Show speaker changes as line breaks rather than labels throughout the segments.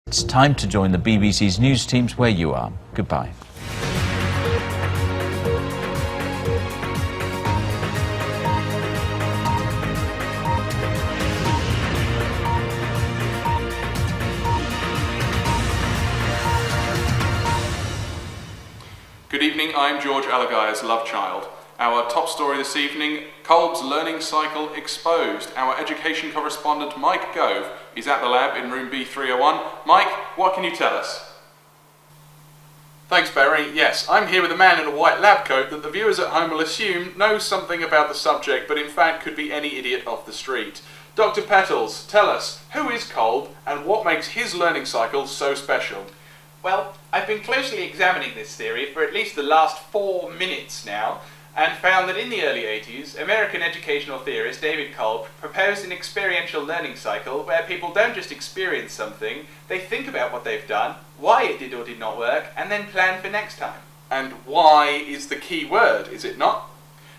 It's time to join the BBC's news teams where you are. Goodbye.
Good evening, I'm George Alagaire's love child. Our top story this evening, Kolb's learning cycle exposed. Our education correspondent Mike Gove is at the lab in room B301. Mike, what can you tell us? Thanks, Barry. Yes, I'm here with a man in a white lab coat that the viewers at home will assume knows something about the subject, but in fact could be any idiot off the street. Dr. Petals, tell us, who is Kolb and what makes his learning cycle so special?
Well, I've been closely examining this theory for at least the last 4 minutes now, and found that in the early 80s, American educational theorist David Kolb proposed an experiential learning cycle where people don't just experience something, they think about what they've done, why it did or did not work, and then plan for next time.
And why is the key word, is it not?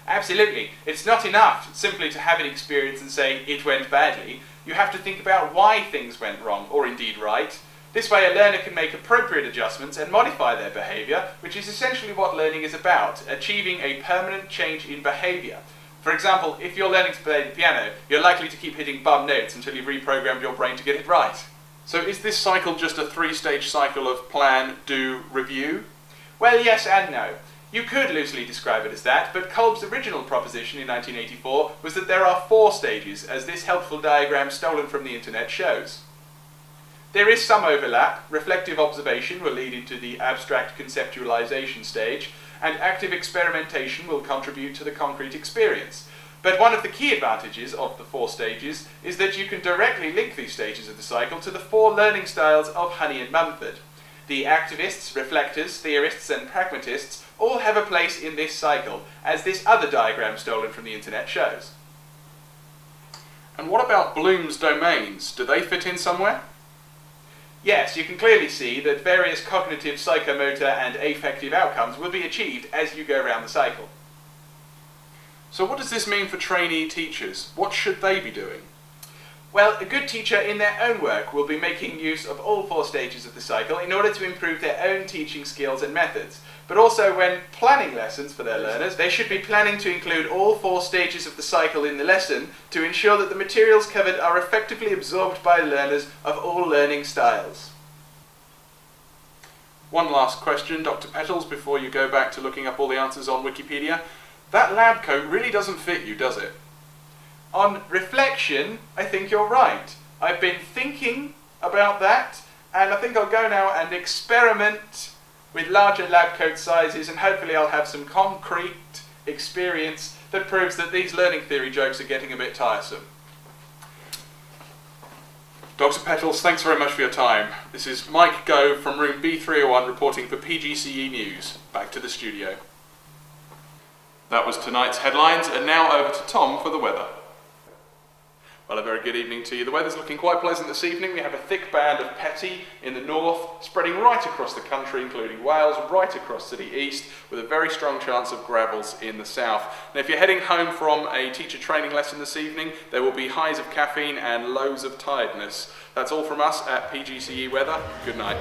Absolutely. It's not enough simply to have an experience and say it went badly. You have to think about why things went wrong, or indeed right. This way a learner can make appropriate adjustments and modify their behaviour, which is essentially what learning is about, achieving a permanent change in behaviour. For example, if you're learning to play the piano, you're likely to keep hitting bum notes until you've reprogrammed your brain to get it right.
So is this cycle just a 3-stage cycle of plan, do, review?
Well, yes and no. You could loosely describe it as that, but Kolb's original proposition in 1984 was that there are 4 stages, as this helpful diagram stolen from the internet shows. There is some overlap. Reflective observation will lead into the abstract conceptualization stage, and active experimentation will contribute to the concrete experience. But one of the key advantages of the 4 stages is that you can directly link these stages of the cycle to the 4 learning styles of Honey and Mumford. The activists, reflectors, theorists and pragmatists all have a place in this cycle, as this other diagram stolen from the internet shows.
And what about Bloom's domains? Do they fit in somewhere?
Yes, you can clearly see that various cognitive, psychomotor and affective outcomes will be achieved as you go around the cycle.
So what does this mean for trainee teachers? What should they be doing?
Well, a good teacher in their own work will be making use of all 4 stages of the cycle in order to improve their own teaching skills and methods. But also when planning lessons for their learners, they should be planning to include all 4 stages of the cycle in the lesson to ensure that the materials covered are effectively absorbed by learners of all learning styles.
One last question, Dr. Petals, before you go back to looking up all the answers on Wikipedia. That lab coat really doesn't fit you, does it?
On reflection, I think you're right. I've been thinking about that, and I think I'll go now and experiment with larger lab coat sizes, and hopefully I'll have some concrete experience that proves that these learning theory jokes are getting a bit tiresome.
Dr. Petals, thanks very much for your time. This is Mike Gove from room B301 reporting for PGCE News. Back to the studio. That was tonight's headlines, and now over to Tom for the weather. Well, a very good evening to you. The weather's looking quite pleasant this evening. We have a thick band of petty in the north, spreading right across the country, including Wales, right across to the east, with a very strong chance of gravels in the south. Now, if you're heading home from a teacher training lesson this evening, there will be highs of caffeine and lows of tiredness. That's all from us at PGCE Weather. Good night.